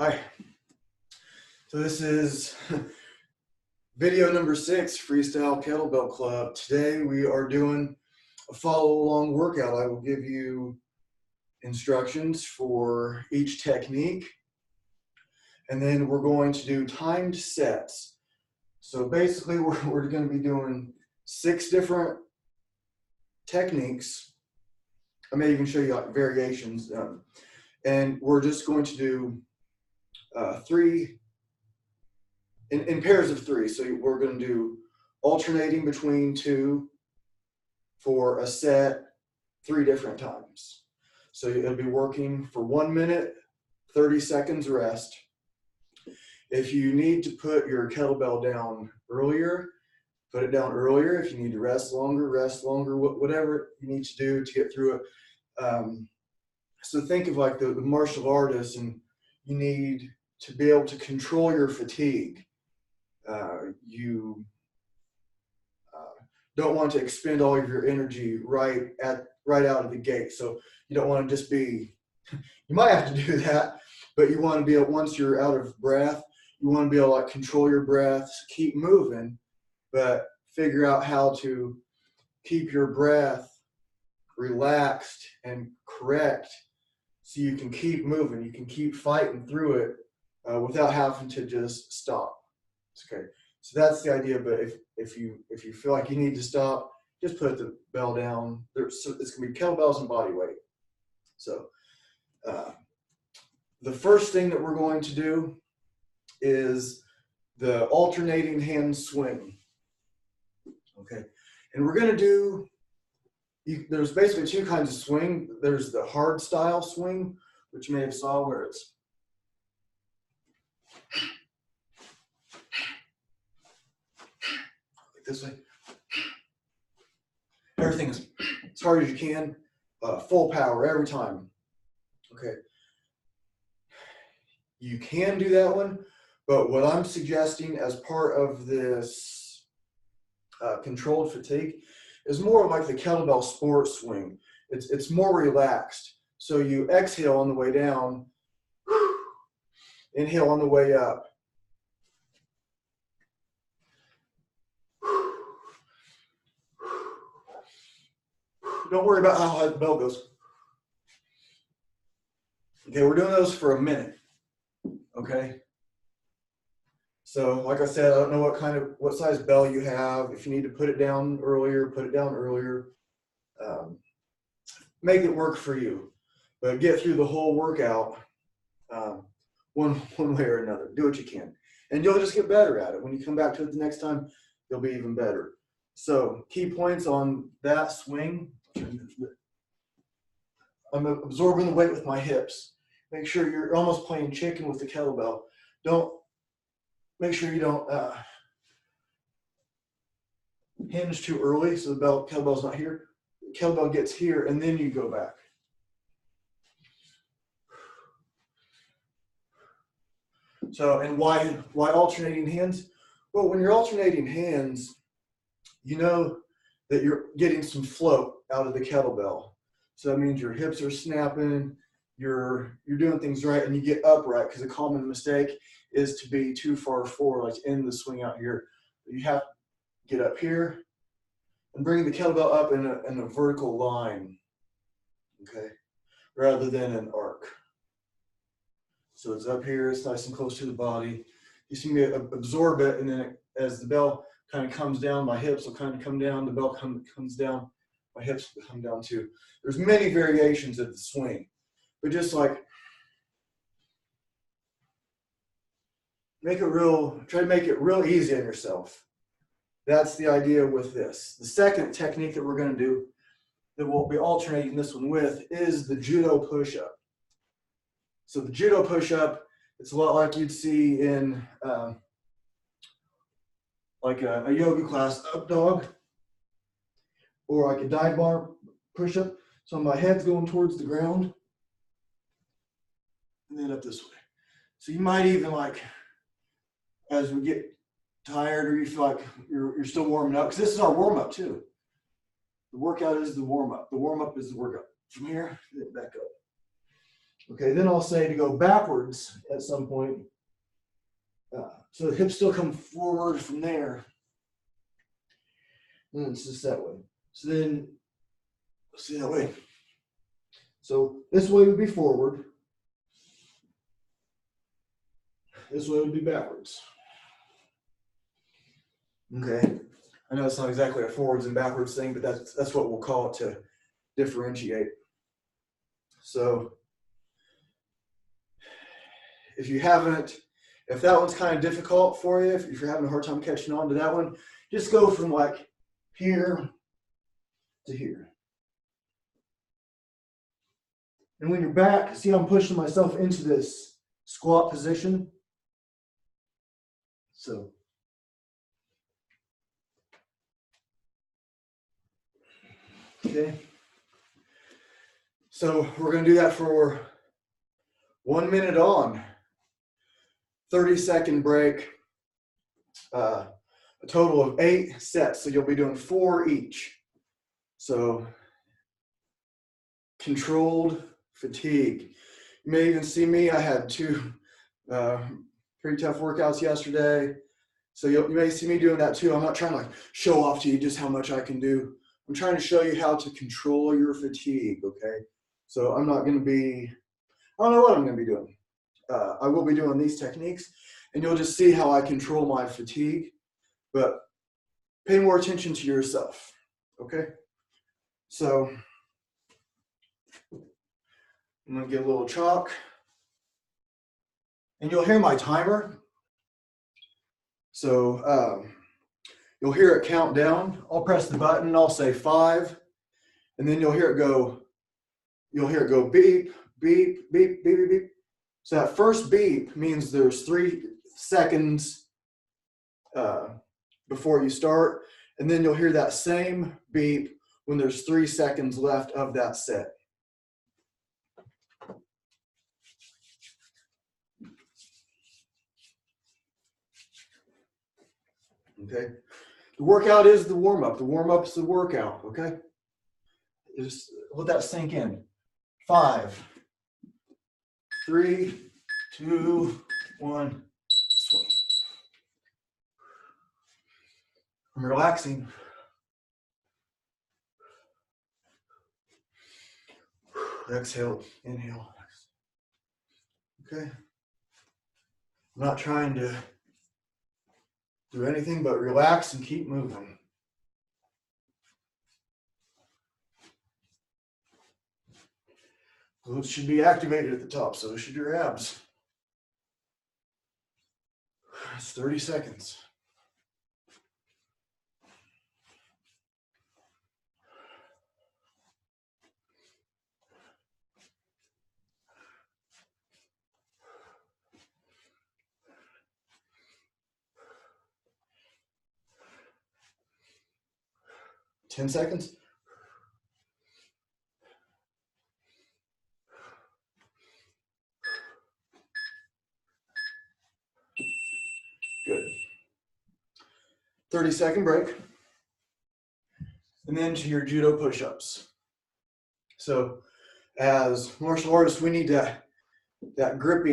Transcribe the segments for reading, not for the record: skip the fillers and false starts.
Hi, so this is video number 6, Freestyle Kettlebell Club. Today we are doing a follow-along workout. I will give you instructions for each technique, and then we're going to do timed sets. So basically we're going to be doing 6 different techniques. I may even show you like variations, and we're just going to do 3 in pairs of 3. So we're going to do alternating between 2 for a set 3 different times. So it'll be working for 1 minute, 30 seconds rest. If you need to put your kettlebell down earlier, put it down earlier. If you need to rest longer, whatever you need to do to get through it. So think of like the martial artist, and you need to be able to control your fatigue. You don't want to expend all of your energy right out of the gate. So you don't want to just be, you might have to do that, but you want to be able, once you're out of breath, you want to be able to like control your breath, keep moving, but figure out how to keep your breath relaxed and correct so you can keep moving, you can keep fighting through it without having to just stop. Okay, so that's the idea. But if you feel like you need to stop, just put the bell down. It's gonna be kettlebells and body weight. So the first thing that we're going to do is the alternating hand swing. Okay, and we're gonna do. There's basically 2 kinds of swing. There's the hard style swing, which you may have saw where it's this way. Everything is as hard as you can, full power every time. Okay. You can do that one, but what I'm suggesting as part of this controlled fatigue is more like the kettlebell sport swing. It's more relaxed. So you exhale on the way down, inhale on the way up. Don't worry about how high the bell goes. Okay, we're doing those for a minute. Okay. So like I said, I don't know what size bell you have. If you need to put it down earlier, put it down earlier. Make it work for you, but get through the whole workout one way or another. Do what you can, and you'll just get better at it. When you come back to it the next time, you'll be even better. So key points on that swing. I'm absorbing the weight with my hips. Make sure you're almost playing chicken with the kettlebell. Make sure you don't hinge too early so the kettlebell's not here. The kettlebell gets here and then you go back. So, and why alternating hands? Well, when you're alternating hands, you know that you're getting some float out of the kettlebell. So that means your hips are snapping, you're doing things right, and you get upright, because a common mistake is to be too far forward, like in the swing out here. You have to get up here and bring the kettlebell up in a vertical line, okay, rather than an arc. So it's up here, it's nice and close to the body. You see me absorb it, and then as the bell kind of comes down, my hips will kind of come down, the bell comes down, my hips will come down too. There's many variations of the swing, but just like try to make it real easy on yourself. That's the idea with this. The second technique that we're going to do, that we'll be alternating this one with, is the judo push-up. So the judo push-up, it's a lot like you'd see in like a yoga class, up dog, or like a dive bar push-up. So my head's going towards the ground, and then up this way. So you might even, like, as we get tired or you feel like you're still warming up, because this is our warm-up too. The workout is the warm-up. The warm-up is the workout. From here, back up. Okay, then I'll say to go backwards at some point. So the hips still come forward from there. And it's just that way. So then, see that way. So this way would be forward. This way would be backwards. Okay. I know it's not exactly a forwards and backwards thing, but that's what we'll call it to differentiate. So if that one's kind of difficult for you, if you're having a hard time catching on to that one, just go from like here to here. And when you're back, see how I'm pushing myself into this squat position? So. Okay. So we're going to do that for 1 minute on, 30-second break, a total of 8 sets. So you'll be doing 4 each. So controlled fatigue. You may even see me. I had 2 pretty tough workouts yesterday. So you may see me doing that too. I'm not trying to show off to you just how much I can do. I'm trying to show you how to control your fatigue, okay? So I'm not going to be, I don't know what I'm going to be doing. I will be doing these techniques, and you'll just see how I control my fatigue. But pay more attention to yourself, okay? So I'm going to get a little chalk. And you'll hear my timer. So you'll hear it count down. I'll press the button, I'll say 5, and then you'll hear it go beep, beep, beep, beep, beep, beep. So that first beep means there's 3 seconds before you start, and then you'll hear that same beep when there's 3 seconds left of that set. Okay. The workout is the warm-up. The warm-up is the workout, okay? Just let that sink in. 5, 3, 2, 1, swing. I'm relaxing. Exhale, inhale. Okay. I'm not trying to do anything but relax and keep moving. Glutes should be activated at the top, so should your abs. It's 30 seconds. Ten seconds. Good. 30-second break. And then to your judo push-ups. So as martial artists, we need that grip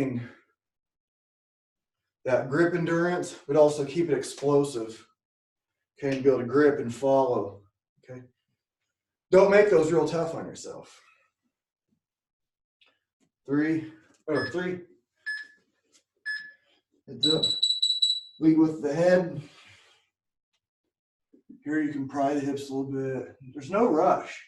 endurance, but also keep it explosive. Okay, and be able to grip and follow. Okay. Don't make those real tough on yourself. 3. Heads up. Lead with the head. Here you can pry the hips a little bit. There's no rush.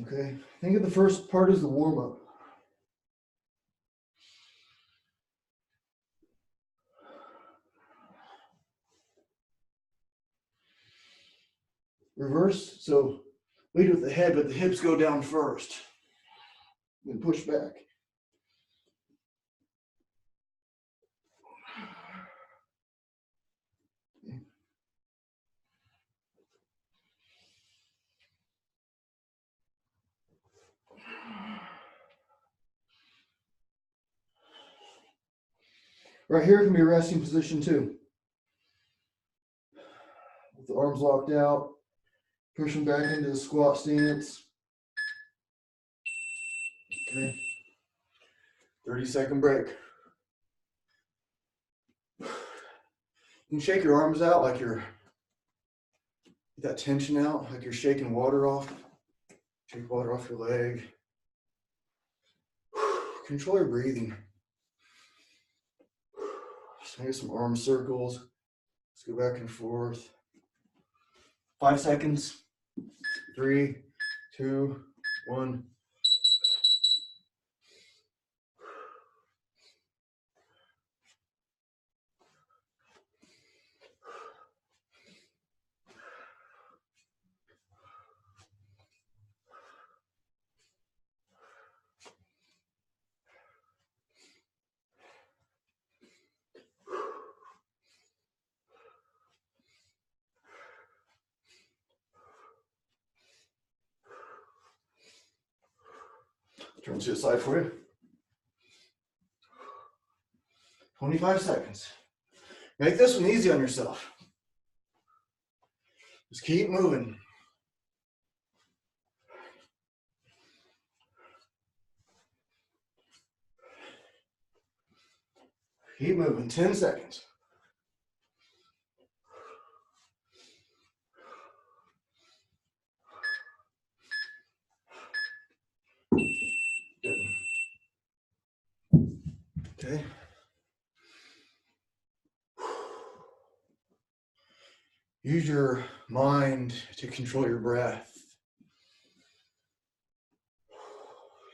Okay, think of the first part as the warm-up. Reverse, so lead with the head, but the hips go down first. Then push back. Right here can be a resting position too. With the arms locked out, Push them back into the squat stance. Okay. 30-second break. You can shake your arms out like you're, get that tension out, like you're shaking water off. Shake water off your leg. Control your breathing. Just make some arm circles. Let's go back and forth. 5 seconds. 3, 2, 1. Turn to the side for you. 25 seconds. Make this one easy on yourself. Just keep moving. Keep moving. 10 seconds. Good. Okay. Use your mind to control your breath.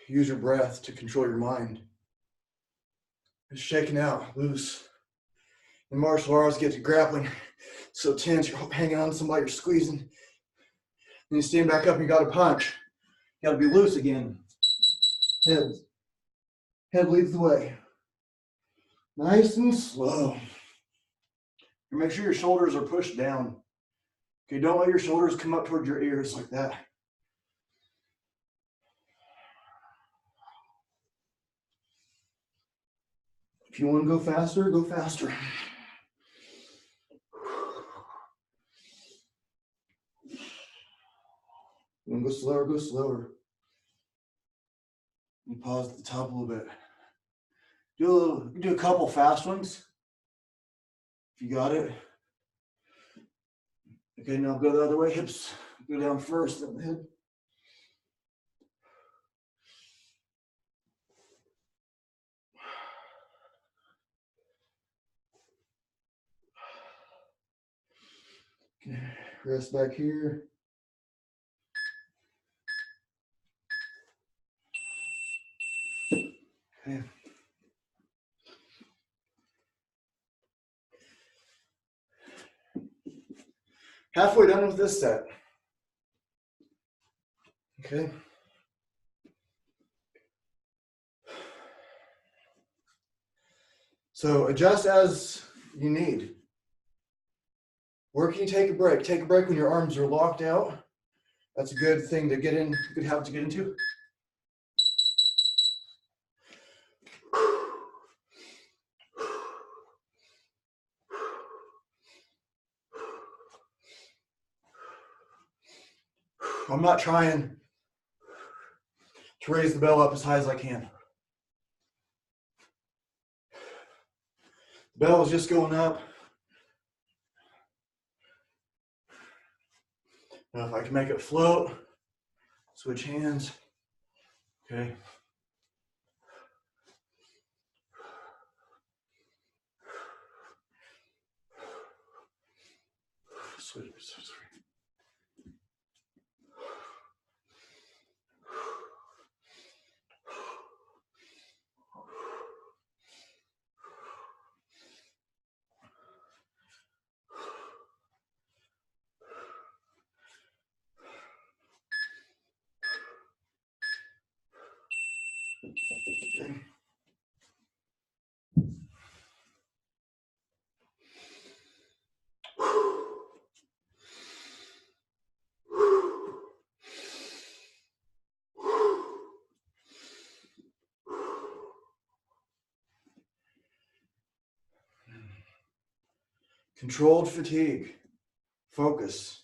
Use your breath to control your mind. It's shaking out, loose. In martial arts, get to grappling. So tense, you're hanging on to somebody, you're squeezing. Then you stand back up and you got to punch. You got to be loose again. Head leads the way. Nice and slow. And make sure your shoulders are pushed down. Okay, don't let your shoulders come up towards your ears like that. If you want to go faster, go faster. You want to go slower, go slower. And pause at the top a little bit. Do a couple fast ones. If you got it. Okay, now go the other way. Hips go down first, then the head. Okay, rest back here. Okay. Halfway done with this set. Okay. So adjust as you need. Where can you take a break? Take a break when your arms are locked out. That's a good thing to get in, good habit to get into. I'm not trying to raise the bell up as high as I can. The bell is just going up. Now if I can make it float, switch hands. Okay. Switch. Okay. Controlled fatigue. Focus.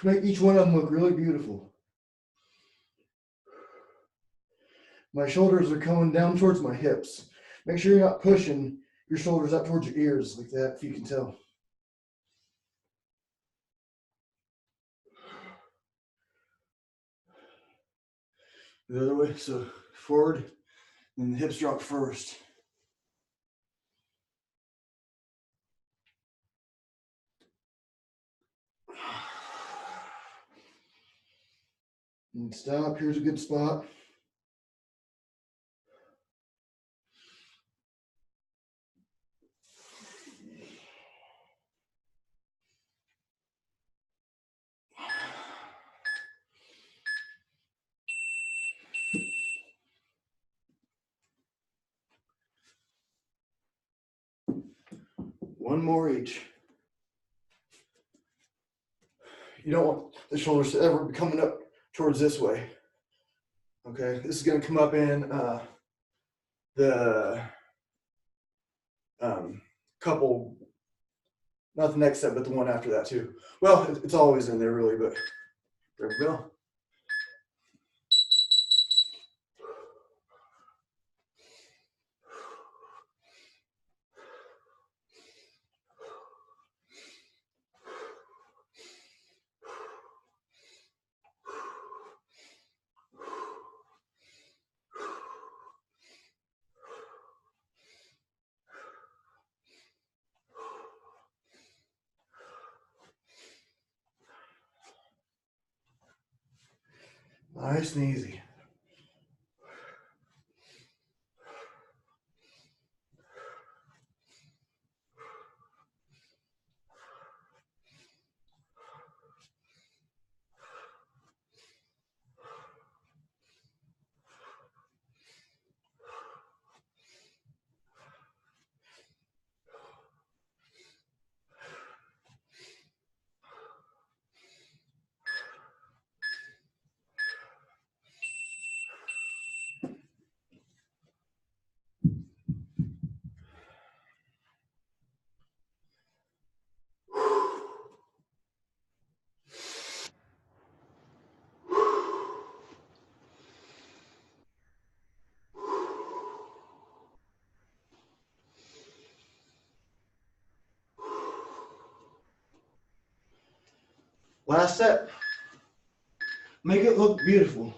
Make each one of them look really beautiful. My shoulders are coming down towards my hips. Make sure you're not pushing your shoulders up towards your ears like that, if you can tell. The other way, so forward, and the hips drop first. And stop, here's a good spot. One more each. You don't want the shoulders to ever be coming up towards this way. Okay, this is going to come up in the couple, not the next set, but the one after that too. Well, it's always in there really, but there we go. Nice and easy. Last set. Make it look beautiful.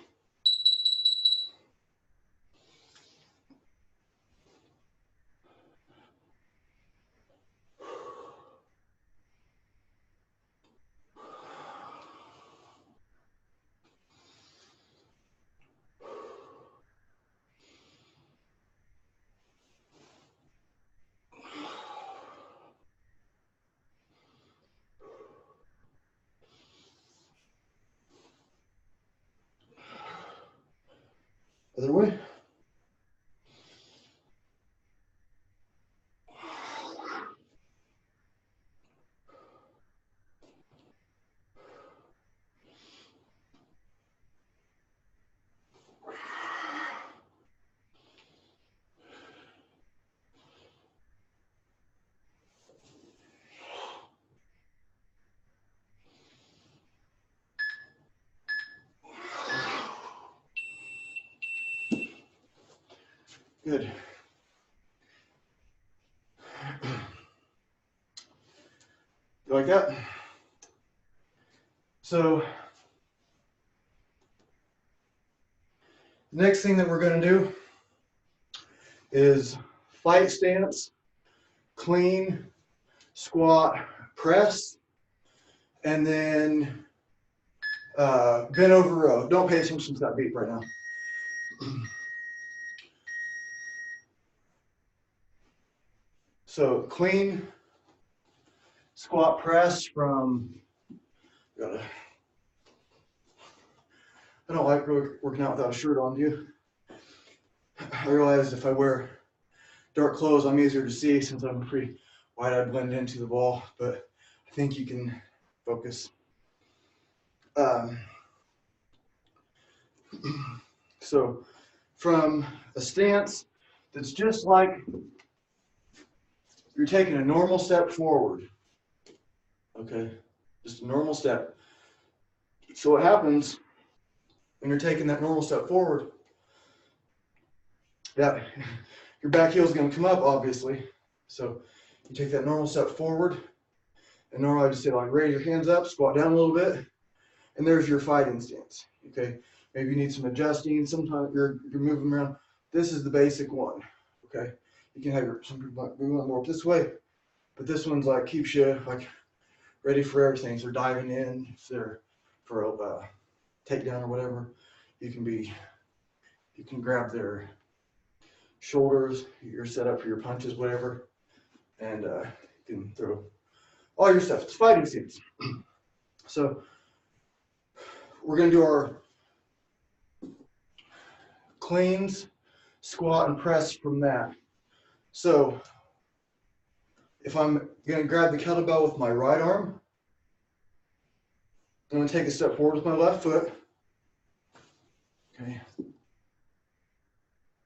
Other way. Good. You like that? So the next thing that we're going to do is fight stance, clean, squat, press, and then bent over row. Don't pay attention to that beat right now. So clean, squat, press from, I don't like working out without a shirt on, do you? I realize if I wear dark clothes, I'm easier to see since I'm pretty wide, I blend into the ball, but I think you can focus. So from a stance that's just like you're taking a normal step forward, okay? Just a normal step. So what happens when you're taking that normal step forward, that your back heel is going to come up, obviously. So you take that normal step forward, and normally I just say, like, raise your hands up, squat down a little bit, and there's your fighting stance. Okay, maybe you need some adjusting. Sometimes you're moving around. This is the basic one. Okay, you can have some people like, we want more this way, but this one's like keeps you like ready for everything. So they're diving in, if they're for a takedown or whatever, you can grab their shoulders. You're set up for your punches, whatever, and you can throw all your stuff. It's fighting stance. So we're going to do our cleans, squat, and press from that. So if I'm going to grab the kettlebell with my right arm, I'm going to take a step forward with my left foot. Okay.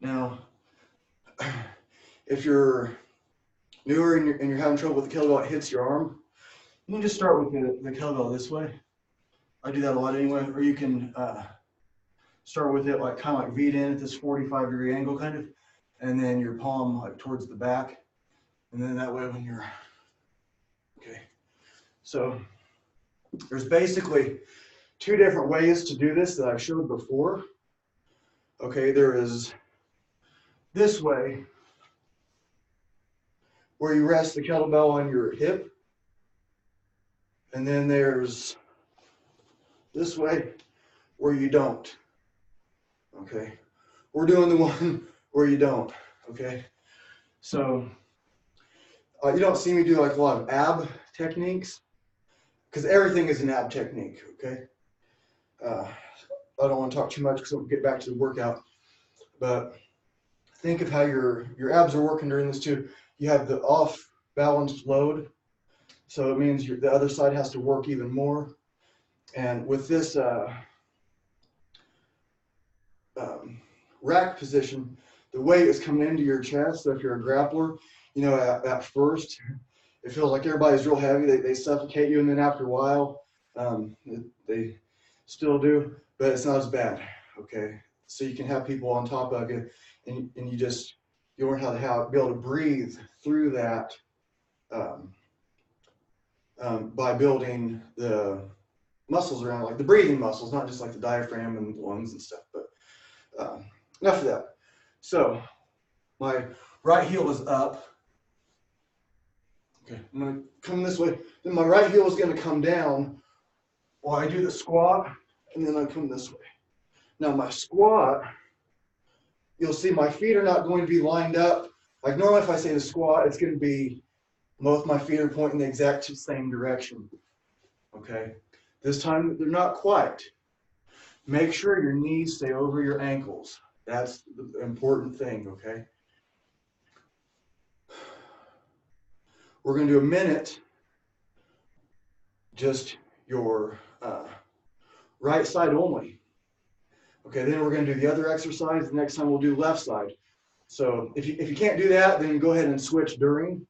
Now, if you're newer and you're having trouble with the kettlebell, it hits your arm, you can just start with the kettlebell this way. I do that a lot anyway. Or you can start with it like kind of like V'd in at this 45-degree angle kind of, and then your palm like towards the back. And then that way when you're, okay. So there's basically two different ways to do this that I've showed before. Okay, there is this way, where you rest the kettlebell on your hip. And then there's this way, where you don't. Okay, we're doing the one where you don't. Okay, so you don't see me do like a lot of ab techniques, because everything is an ab technique. Okay, I don't want to talk too much because we'll get back to the workout, but think of how your abs are working during this too. You have the off balanced load, so it means the other side has to work even more. And with this rack position, the weight is coming into your chest. So if you're a grappler, you know, at first, it feels like everybody's real heavy. They suffocate you, and then after a while, they still do, but it's not as bad. Okay, so you can have people on top of you, and you learn how to be able to breathe through that by building the muscles around, like the breathing muscles, not just like the diaphragm and lungs and stuff. But enough of that. So my right heel is up. Okay, I'm going to come this way. Then my right heel is going to come down while I do the squat, and then I come this way. Now my squat, you'll see my feet are not going to be lined up. Like normally if I say the squat, it's going to be both my feet are pointing the exact same direction. Okay, this time they're not quite. Make sure your knees stay over your ankles. That's the important thing, okay? We're going to do a minute, just your right side only. Okay, then we're going to do the other exercise. The next time we'll do left side. So if you can't do that, then go ahead and switch during.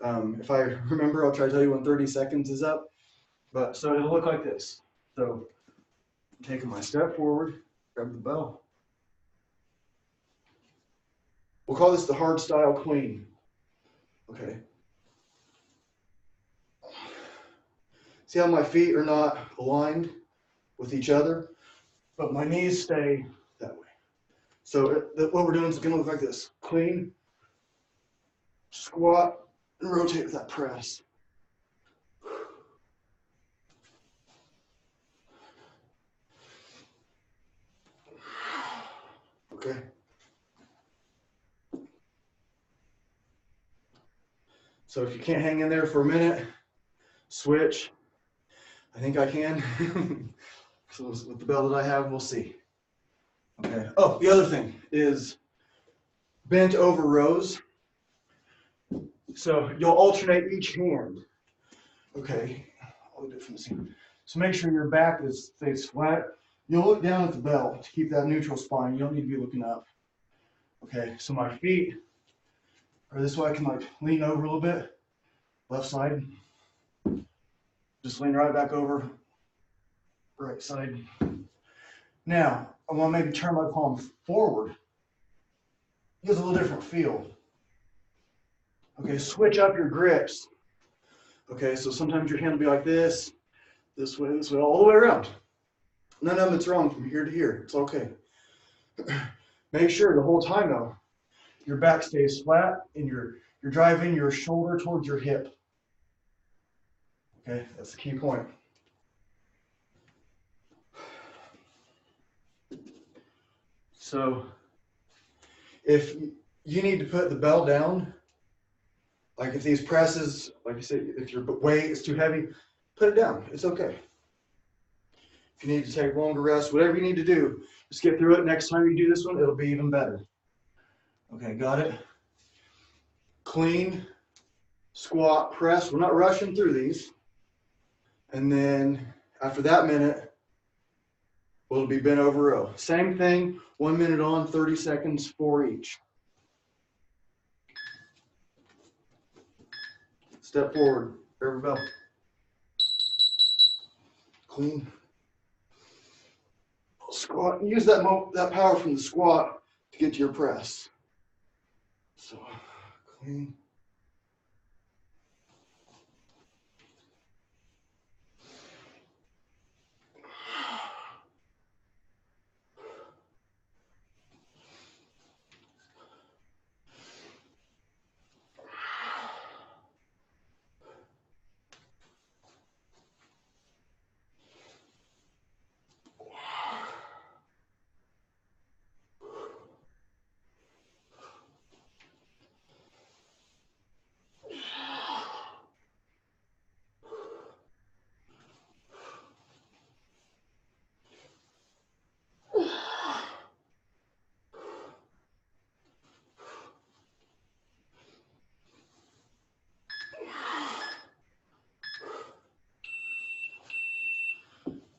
If I remember, I'll try to tell you when 30 seconds is up. But so it'll look like this. So I'm taking my step forward, grab the bell. We'll call this the hard style clean. Okay. See how my feet are not aligned with each other, but my knees stay that way. So what we're doing is going to look like this. Clean, squat, and rotate with that press. Okay. So if you can't hang in there for a minute, switch. I think I can. So with the bell that I have, we'll see. Okay. Oh, the other thing is bent over rows. So you'll alternate each hand. Okay. I'll do it from the side. So make sure your back stays flat. You'll look down at the bell to keep that neutral spine. You don't need to be looking up. Okay. So my feet are this way. I can like lean over a little bit. Left side. Just lean right back over. right side. Now, I want to maybe turn my palm forward. It gives a little different feel. Okay, switch up your grips. Okay, so sometimes your hand will be like this way, all the way around. None of it's wrong from here to here. It's okay. Make sure the whole time though, your back stays flat and you're driving your shoulder towards your hip. Okay, that's the key point. So if you need to put the bell down, like if these presses, like you said, if your weight is too heavy, put it down. It's okay. If you need to take longer rest, whatever you need to do, just get through it. Next time you do this one, it'll be even better. Okay, got it? Clean, squat, press. We're not rushing through these. And then after that minute, we'll be bent over row. Same thing, 1 minute on, 30 seconds for each. Step forward, grab bell. Clean. Squat, use that power from the squat to get to your press. So, clean.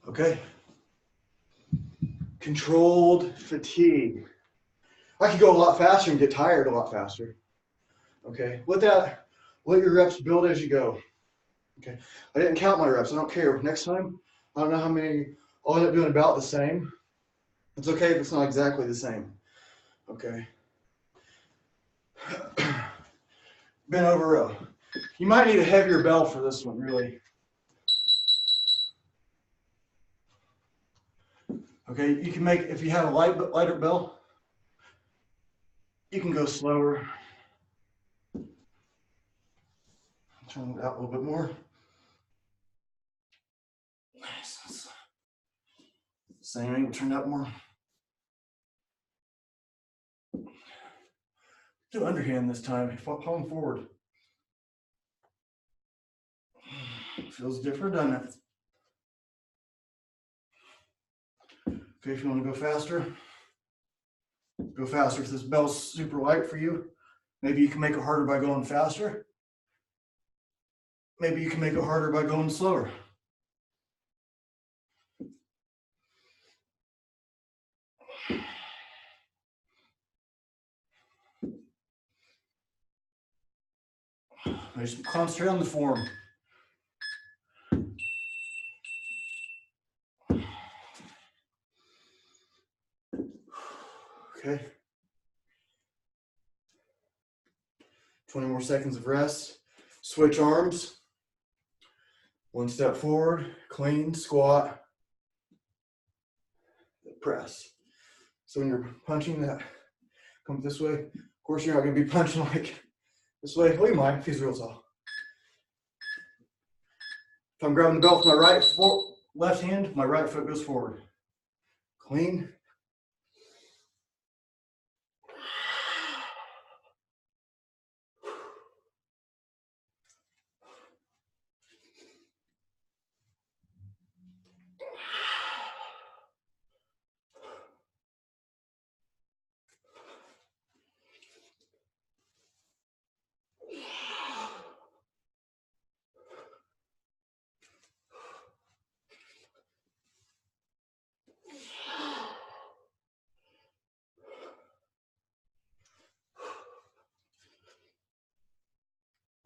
Okay. Controlled fatigue. I could go a lot faster and get tired a lot faster. Okay. Let your reps build as you go. Okay. I didn't count my reps. I don't care. Next time, I don't know how many. I'll end up doing about the same. It's okay if it's not exactly the same. Okay. Bent over row. You might need a heavier bell for this one, really. Okay, you can make, if you have a lighter bell, you can go slower. Turn it out a little bit more. Nice. Same angle, turn out more. Do underhand this time, palm forward. Feels different, doesn't it? Okay, if you want to go faster, go faster. If this bell's super light for you, maybe you can make it harder by going faster. Maybe you can make it harder by going slower. Just concentrate on the form. Okay. 20 more seconds of rest. Switch arms. One step forward, clean, squat, press. So when you're punching that, come this way. Of course, you're not going to be punching like this way. Well, you might if he's real tall. If I'm grabbing the belt with my left hand, my right foot goes forward. Clean.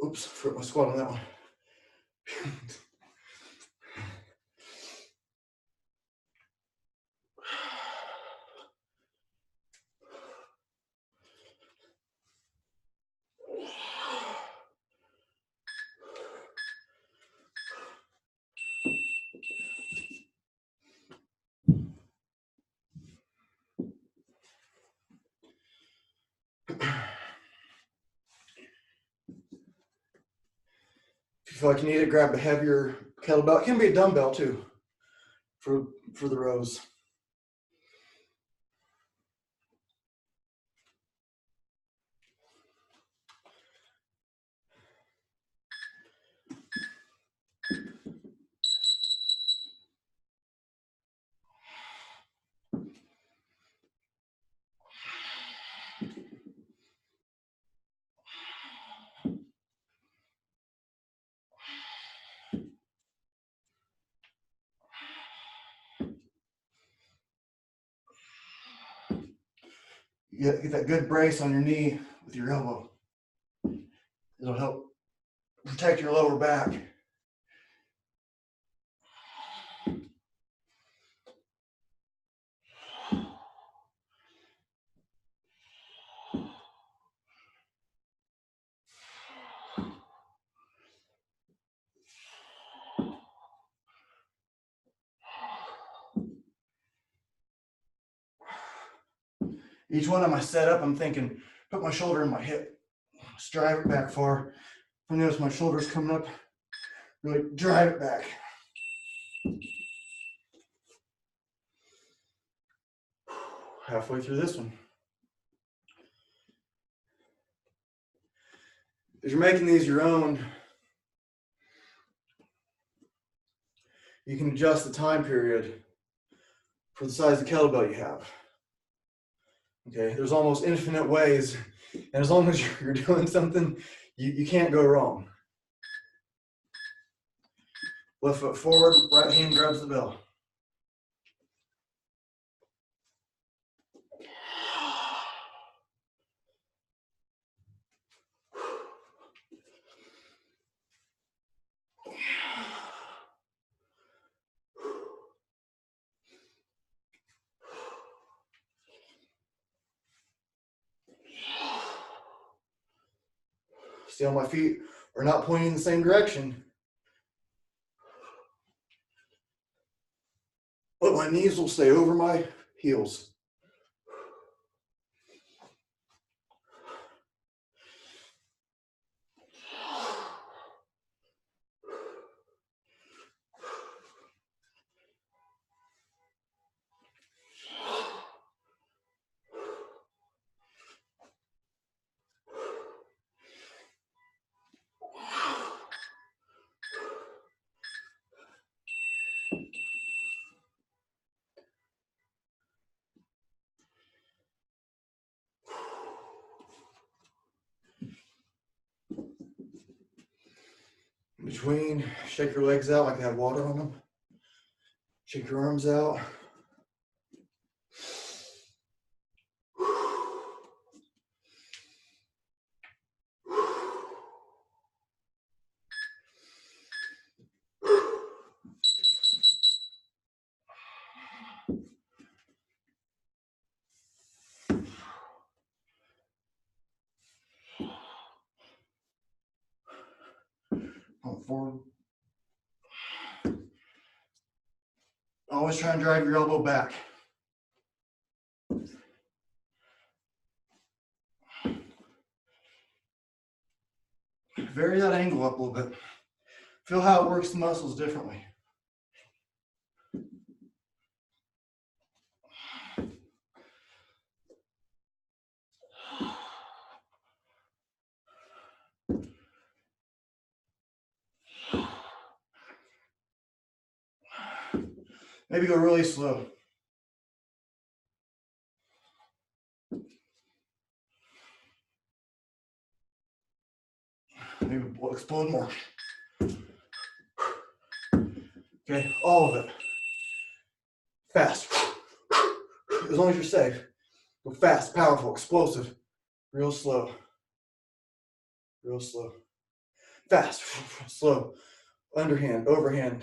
Oops, forgot my squat on that one. feel like you need it, grab a heavier kettlebell. It can be a dumbbell too for the rows. You get that good brace on your knee with your elbow. It'll help protect your lower back. Each one of my setup, I'm thinking, put my shoulder in my hip, just drive it back far. If I notice my shoulder's coming up, really drive it back. Halfway through this one. As you're making these your own, you can adjust the time period for the size of kettlebell you have. Okay, there's almost infinite ways, and as long as you're doing something, you can't go wrong. Left foot forward, right hand grabs the bell. See how my feet are not pointing in the same direction, but my knees will stay over my heels. In between, shake your legs out like they have water on them. Shake your arms out. Forward. Always try and drive your elbow back. Vary that angle up a little bit. Feel how it works the muscles differently. Maybe go really slow. Maybe we'll explode more. Okay, all of it. Fast. As long as you're safe. Go fast, powerful, explosive. Real slow. Real slow. Fast, slow. Underhand, overhand.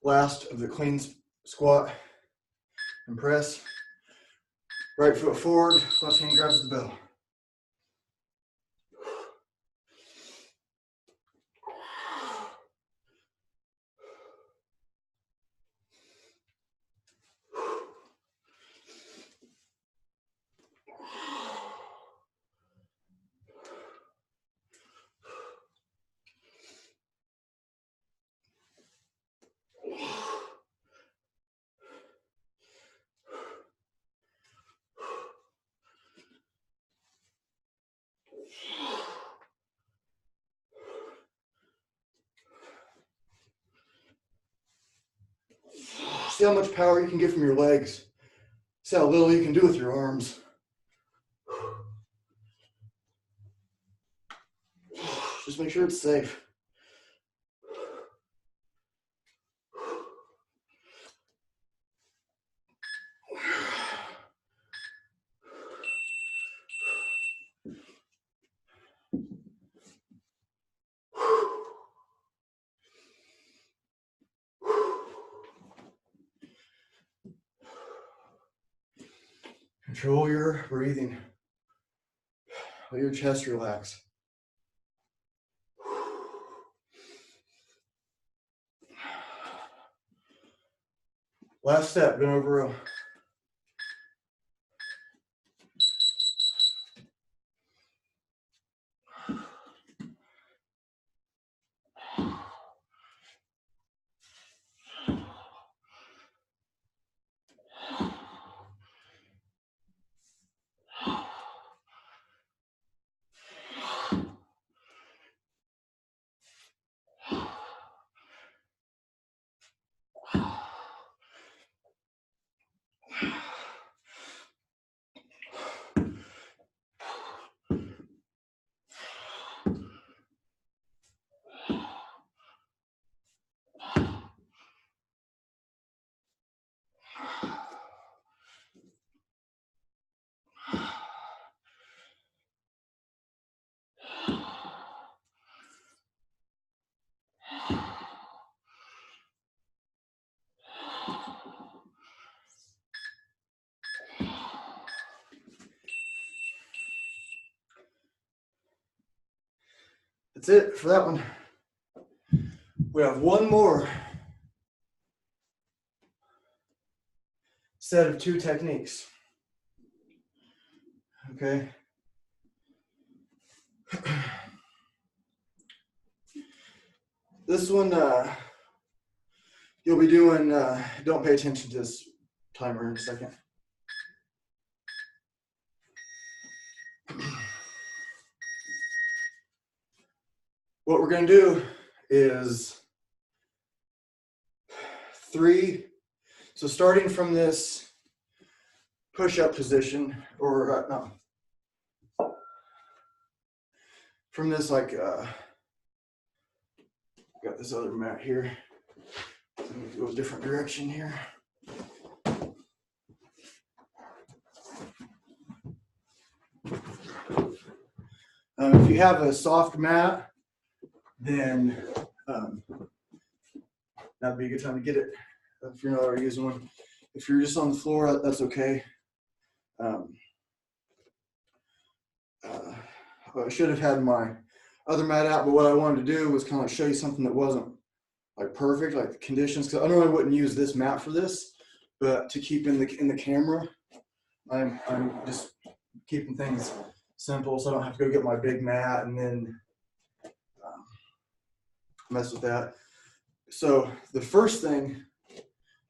Last of the clean squat and press. Right foot forward, left hand grabs the bell. See how much power you can get from your legs. See how little you can do with your arms. Just make sure it's safe. Control your breathing. Let your chest relax. Last step, bend over row. That's it for that one. We have one more set of 2 techniques. Okay. This one, you'll be doing, don't pay attention to this timer in a second. What we're going to do is 3. So starting from this push-up position, or no, from this like, got this other mat here. Let me go a different direction here. If you have a soft mat, then that'd be a good time to get it if you're not already using one. If you're just on the floor, that's okay. I should have had my other mat out, but what I wanted to do was kind of show you something that wasn't like perfect, like the conditions. Because I normally wouldn't use this mat for this, but to keep in the camera, I'm just keeping things simple, so I don't have to go get my big mat and then mess with that. So the first thing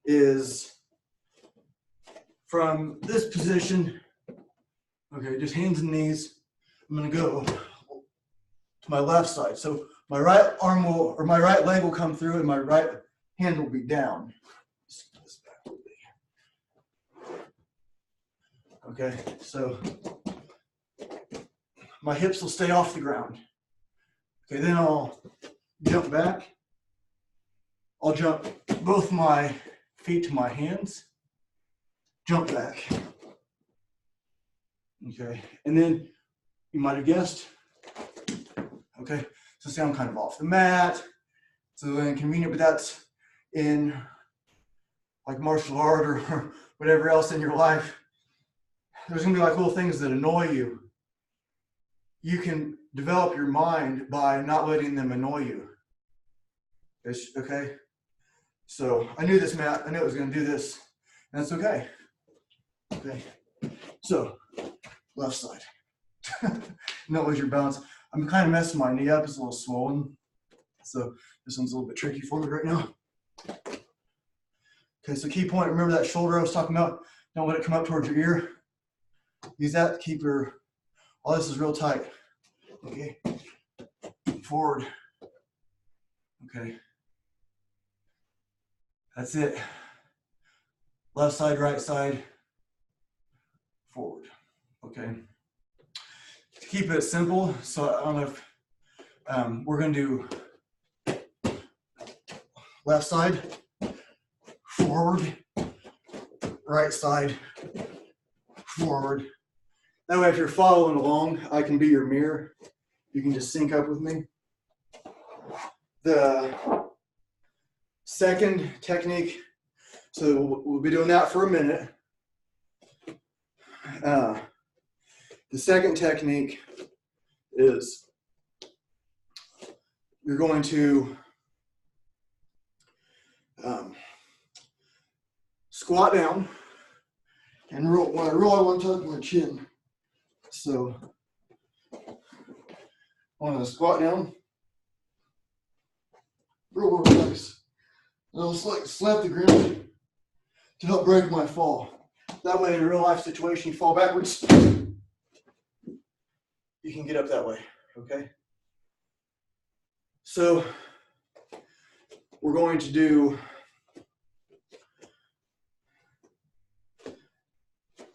is from this position, okay, just hands and knees. I'm gonna go to my left side. So my right arm will, or my right leg will come through and my right hand will be down. Okay, so my hips will stay off the ground. Okay, then I'll jump back. I'll jump both my feet to my hands, jump back. Okay, and then you might have guessed, okay, so say I'm kind of off the mat, so inconvenient, but that's in like martial art or whatever else in your life. There's gonna be like little things that annoy you. You can develop your mind by not letting them annoy you. Okay? So I knew this mat, I knew it was gonna do this, and that's okay. Okay, so left side. Not lose your balance. I'm kind of messing my knee up, it's a little swollen. So this one's a little bit tricky for me right now. Okay, so key point, remember that shoulder I was talking about? Don't let it come up towards your ear. Use that to keep your, all this is real tight. Okay, forward. Okay, that's it. left side, right side, forward. Okay. To keep it simple, so I don't know if we're going to do left side, forward, right side, forward. That way, if you're following along, I can be your mirror. You can just sync up with me. The second technique, so we'll be doing that for a minute. The second technique is you're going to squat down, and I really want to tuck my chin. So I want to squat down, real nice. And I'll slap the ground to help break my fall. That way, in a real life situation, you fall backwards, you can get up that way, okay? So we're going to do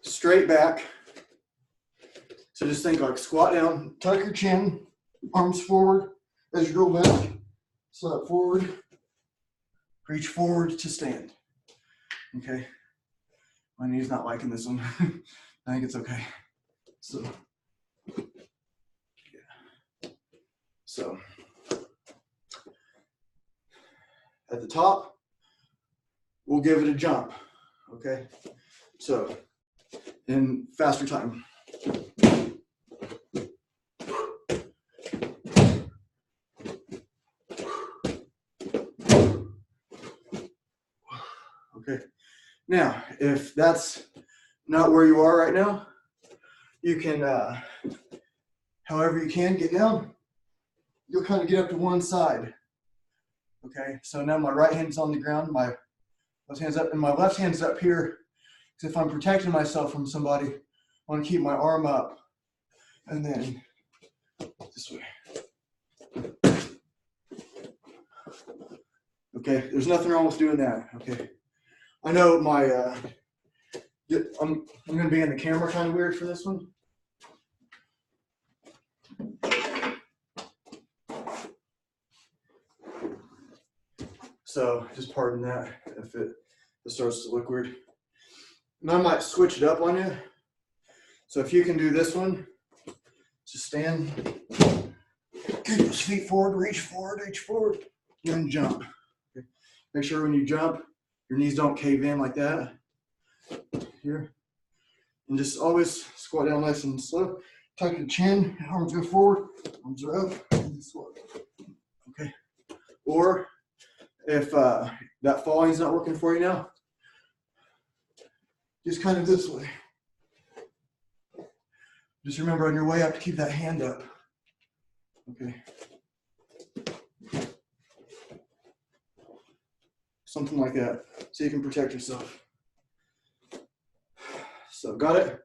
straight back. So just think like squat down, tuck your chin, arms forward as you go back, slap forward, reach forward to stand. Okay. My knee's not liking this one. I think it's okay. So, yeah. So, at the top, we'll give it a jump. Okay. So, in faster time. Okay. Now, if that's not where you are right now, you can, however you can, get down. You'll kind of get up to one side. Okay, so now my right hand's on the ground, my left hand's up, and my left hand's up here. Because if I'm protecting myself from somebody, I want to keep my arm up. And then this way. Okay, there's nothing wrong with doing that. Okay. I know my, I'm going to be in the camera kind of weird for this one. So just pardon that if it starts to look weird. And I might switch it up on you. So if you can do this one, just stand, get those feet forward, reach forward, and jump. Okay. Make sure when you jump, your knees don't cave in like that. Here. And just always squat down nice and slow. Tuck your chin, arms go forward, arms are up, and squat. Okay. Or if that falling's not working for you now, just kind of this way. Just remember on your way up to keep that hand up. Okay. Something like that, so you can protect yourself. So, got it?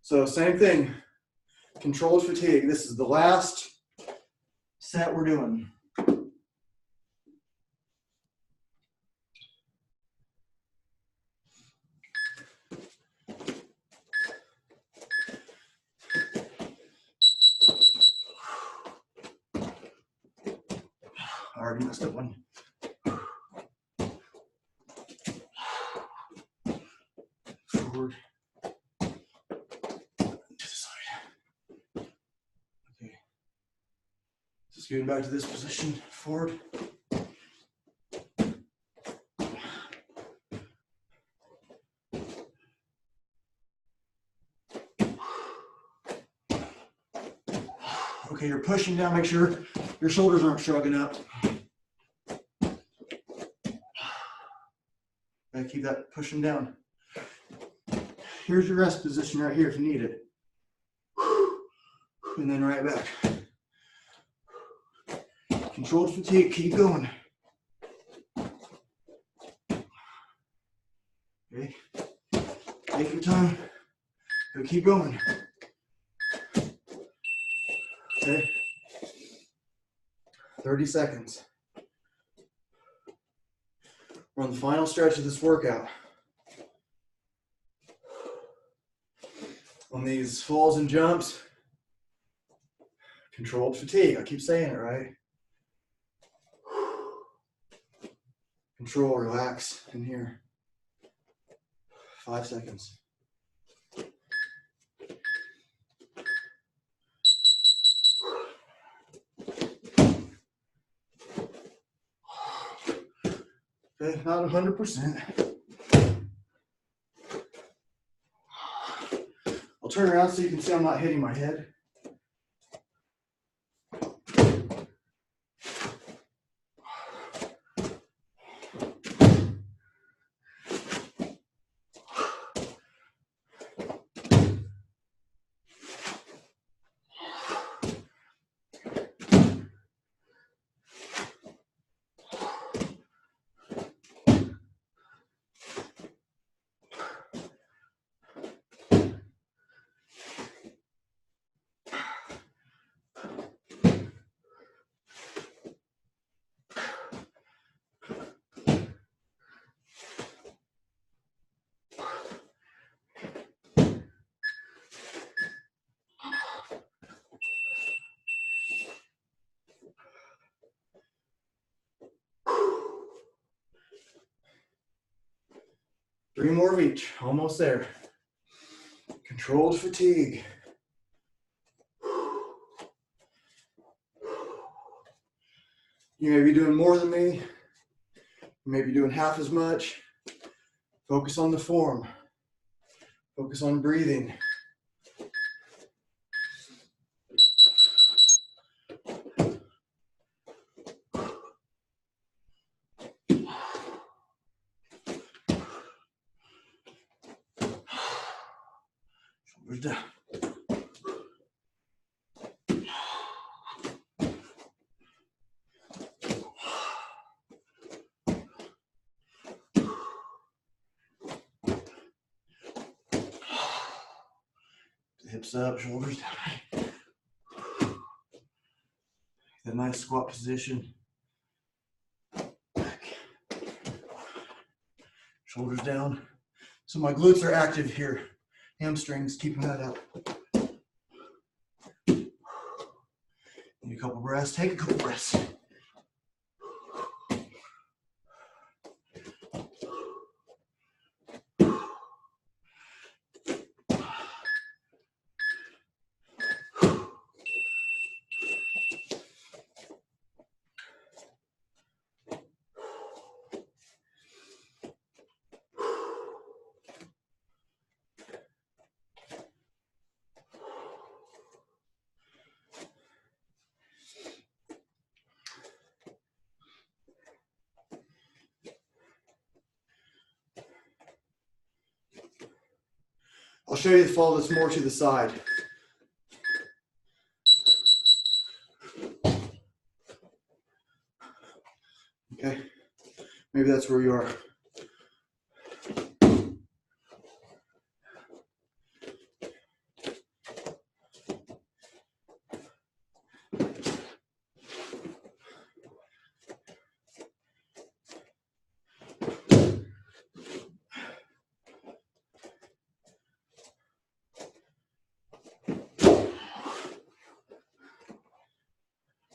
So, same thing. Controlled fatigue. This is the last set we're doing. I already messed up one. Forward. To the side. Okay. Just getting back to this position. Forward. Okay, you're pushing down. Make sure your shoulders aren't shrugging up. Okay, keep that pushing down. Here's your rest position right here if you need it. And then right back. Controlled fatigue, keep going. Okay, take your time. Okay, keep going. Okay, 30 seconds. We're on the final stretch of this workout. On these falls and jumps, controlled fatigue. I keep saying it, right? Control, relax in here. 5 seconds. Okay, not 100%. I'll turn around so you can see I'm not hitting my head. Three more of each, almost there. Controlled fatigue. You may be doing more than me. You may be doing half as much. Focus on the form. Focus on breathing. Shoulders down. Hips up, shoulders down. That nice squat position. Back. Shoulders down. So my glutes are active here. Hamstrings, keeping that up. Need a couple breaths. Take a couple breaths. I'll show you the fall that's more to the side. Okay, maybe that's where you are.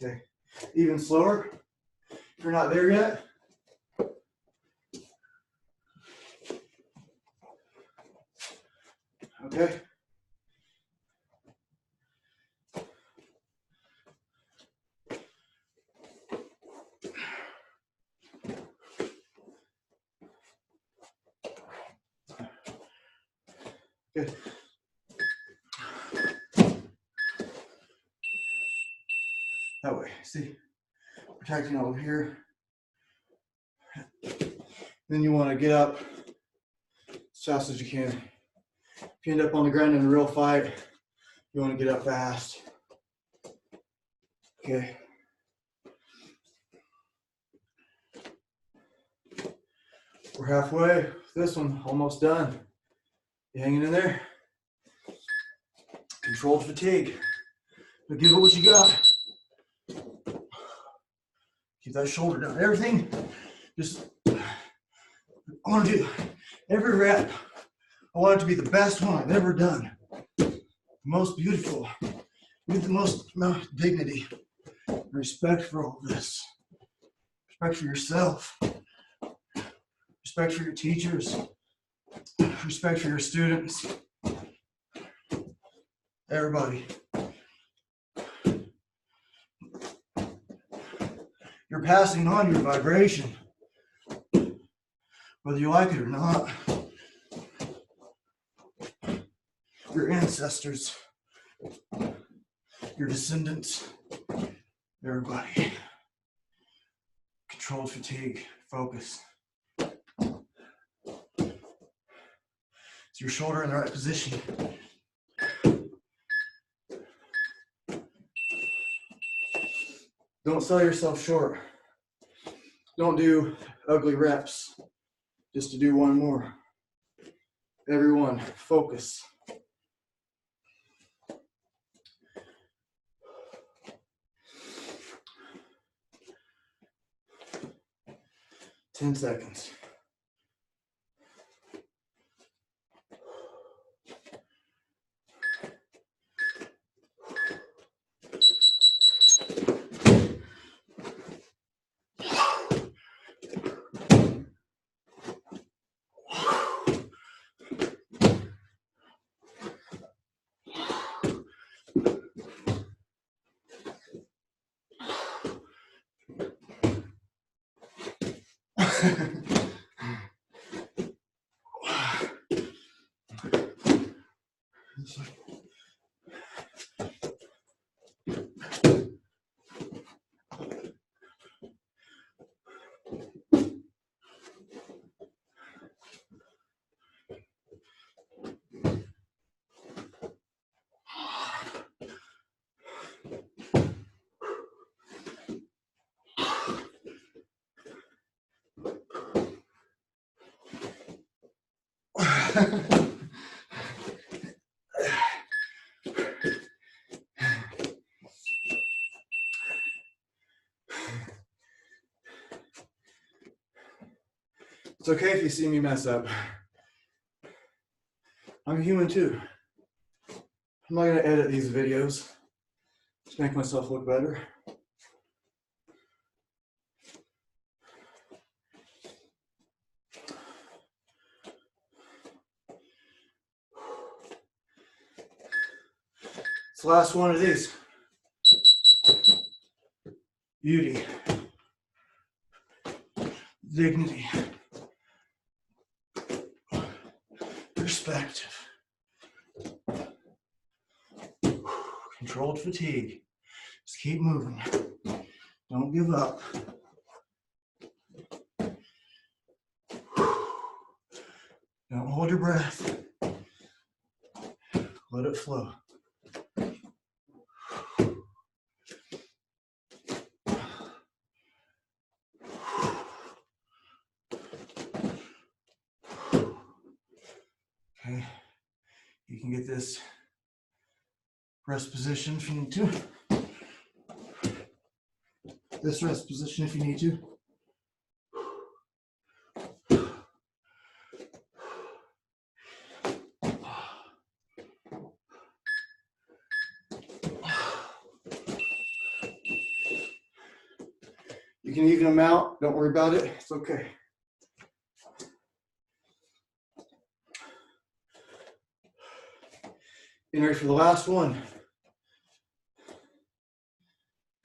Okay, even slower. If you're not there yet, okay. Good. That way, see, protecting over here. Then you want to get up as fast as you can. If you end up on the ground in a real fight, you want to get up fast. Okay. We're halfway. This one almost done. You hanging in there? Controlled fatigue. But give it what you got. Keep that shoulder down. Everything just I want to do every rep. I want it to be the best one I've ever done. The most beautiful, with the most amount of dignity, respect for all this, respect for yourself, respect for your teachers, respect for your students, everybody. You're passing on your vibration, whether you like it or not. Your ancestors, your descendants, everybody. Controlled fatigue, focus. Is your shoulder in the right position? Don't sell yourself short. Don't do ugly reps just to do one more. Everyone, focus. Ten seconds. It's okay if you see me mess up. I'm human too. I'm not gonna edit these videos to make myself look better. It's the last one of these. Beauty. Dignity. Perspective. Controlled fatigue. Just keep moving. Don't give up. Don't hold your breath. Let it flow. Okay, you can get this rest position if you need to. This rest position if you need to. You can even them out. Don't worry about it. It's okay. Getting ready for the last one.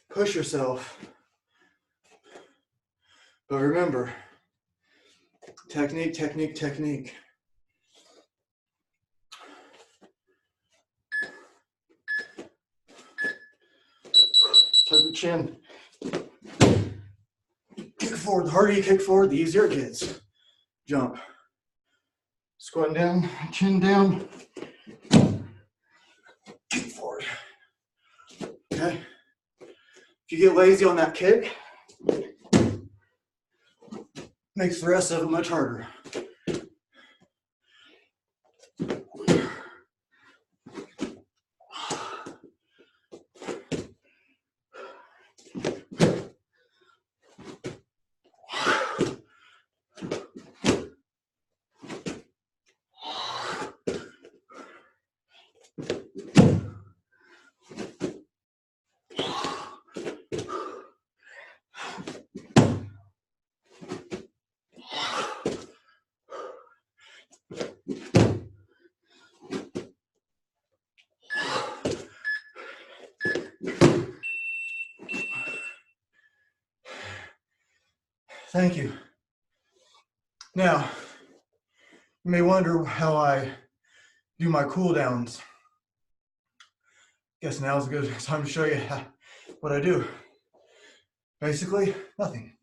Push yourself. But remember, technique, technique, technique. Tuck your chin. Kick forward. The harder you kick forward, the easier it gets. Jump. Squatting down, chin down. Kick forward. Okay. If you get lazy on that kick, makes the rest of it much harder. Thank you. Now, you may wonder how I do my cool downs. Guess now's a good time to show you what I do. Basically, nothing.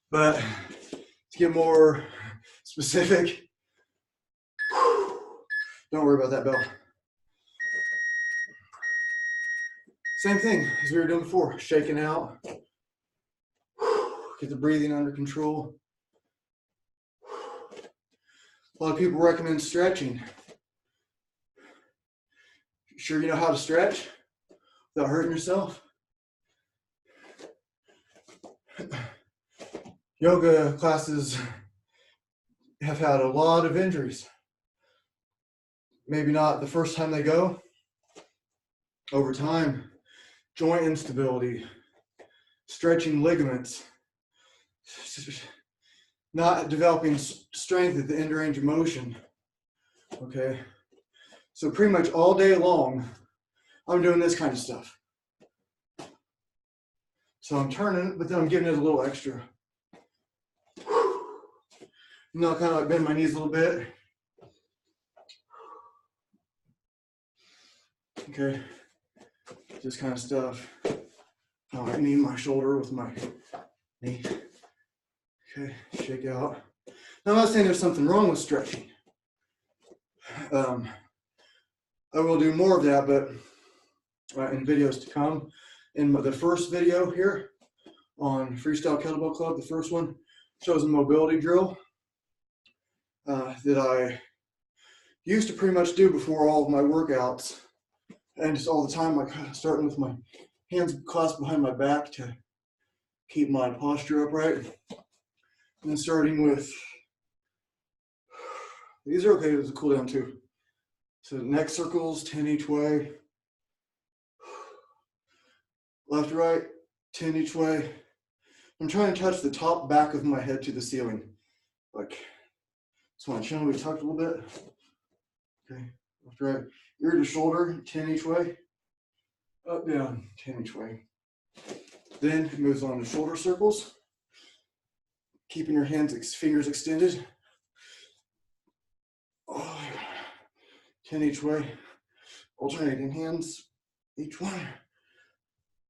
But to get more specific, don't worry about that bell. Same thing as we were doing before, shaking out, get the breathing under control. A lot of people recommend stretching. Sure you know how to stretch without hurting yourself? Yoga classes have had a lot of injuries. Maybe not the first time they go. Over time, joint instability, stretching ligaments, not developing strength at the end range of motion. Okay, so pretty much all day long, I'm doing this kind of stuff. So I'm turning, but then I'm giving it a little extra. Now kind of like bend my knees a little bit. Okay, this kind of stuff. I like knee my shoulder with my knee. Okay, shake out. Now I'm not saying there's something wrong with stretching. I will do more of that, but in videos to come. In the first video here on Freestyle Kettlebell Club, the first one shows a mobility drill that I used to pretty much do before all of my workouts. And just all the time, like starting with my hands clasped behind my back to keep my posture upright. And then starting with, these are okay as a cool down too. So neck circles, 10 each way. Left to right, 10 each way. I'm trying to touch the top back of my head to the ceiling. Like, so my chin will be tucked a little bit. Okay, left to right. Ear to shoulder, 10 each way. Up, down, 10 each way. Then it moves on to shoulder circles. Keeping your fingers extended. Oh, 10 each way. Alternating hands, each one.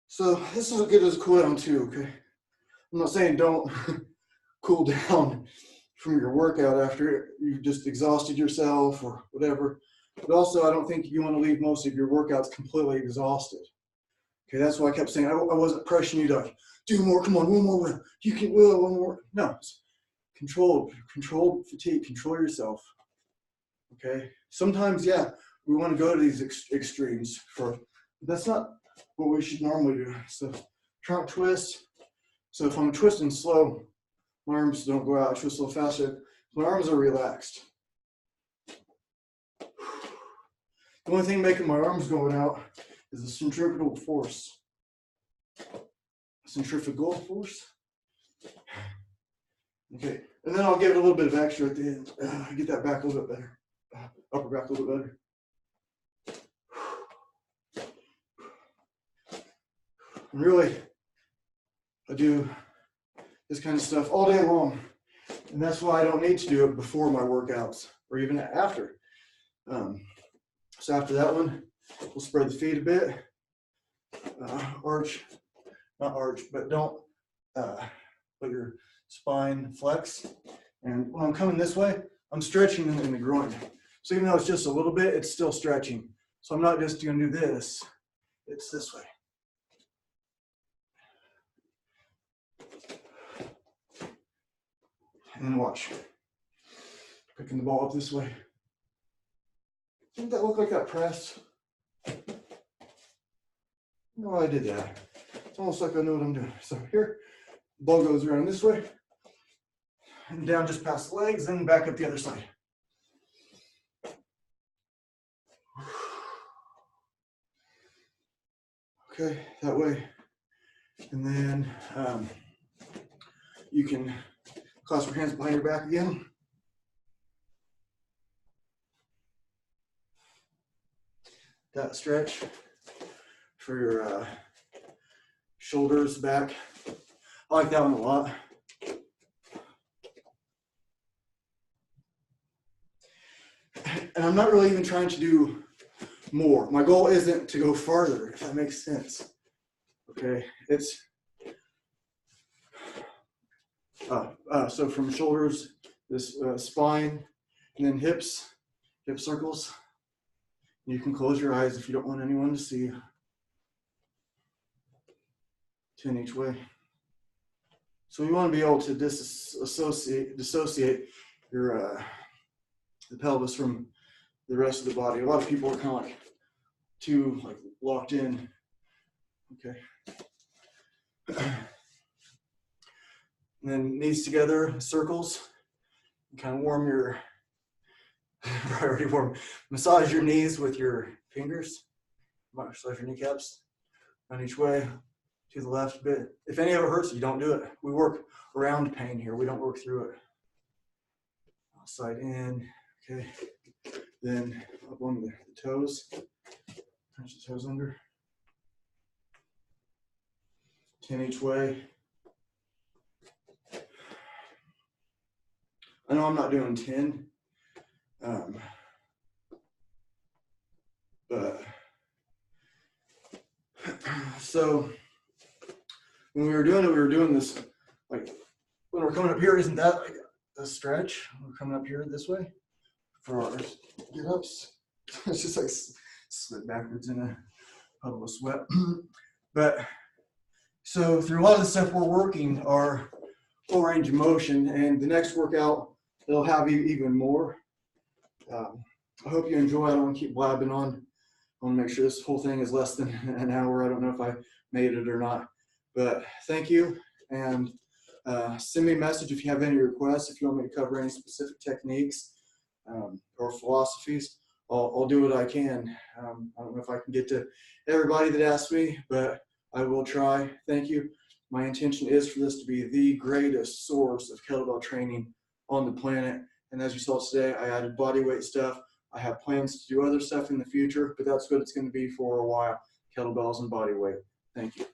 So this is as good as a cool down too, okay? I'm not saying don't cool down from your workout after you've just exhausted yourself or whatever. But also, I don't think you want to leave most of your workouts completely exhausted. Okay, that's why I kept saying I wasn't pressuring you to like, do more, come on, one more round. You can, one more. No, controlled fatigue, control yourself. Okay, sometimes, yeah, we want to go to these extremes, but that's not what we should normally do. So, trunk twist. So if I'm twisting slow, my arms don't go out. I twist a little faster. My arms are relaxed. The only thing making my arms going out is the centrifugal force. Centrifugal force. Okay, and then I'll give it a little bit of extra at the end. Get that back a little bit better. Upper back a little bit better. And really, I do this kind of stuff all day long. And that's why I don't need to do it before my workouts or even after. So after that one, we'll spread the feet a bit. Not arch, but don't let your spine flex. And when I'm coming this way, I'm stretching in the groin. So even though it's just a little bit, it's still stretching. So I'm not just gonna do this, it's this way. And then watch. Picking the ball up this way. Didn't that look like that press? No, I did that. It's almost like I know what I'm doing. So here, the ball goes around this way, and down just past the legs, and back up the other side. Okay, that way. And then you can clasp your hands behind your back again. That stretch for your shoulders back. I like that one a lot. And I'm not really even trying to do more. My goal isn't to go farther, if that makes sense. Okay, it's so from shoulders, this spine, and then hips, hip circles. You can close your eyes if you don't want anyone to see. 10 each way. So you want to be able to dissociate your the pelvis from the rest of the body. A lot of people are kind of like too locked in. Okay. And then knees together, circles. You kind of warm your, already warm. Massage your knees with your fingers. Massage your kneecaps. On each way, to the left a bit. If any of it hurts, you don't do it. We work around pain here. We don't work through it. Side in. Okay. Then up on the toes. Punch the toes under. 10 each way. I know I'm not doing 10, but so when we were doing this, like when we're coming up here, isn't that like a stretch? We're coming up here this way for our get-ups. It's just like slid backwards in a puddle of sweat. But so through a lot of the stuff we're working our full range of motion, and the next workout it'll have even more. I hope you enjoy. I don't want to keep blabbing on. I want to make sure this whole thing is less than an hour. I don't know if I made it or not, but thank you. And send me a message if you have any requests, if you want me to cover any specific techniques or philosophies. I'll do what I can. I don't know if I can get to everybody that asks me, but I will try. Thank you. My intention is for this to be the greatest source of kettlebell training on the planet. And as you saw today, I added bodyweight stuff. I have plans to do other stuff in the future, but that's what it's going to be for a while, kettlebells and bodyweight. Thank you.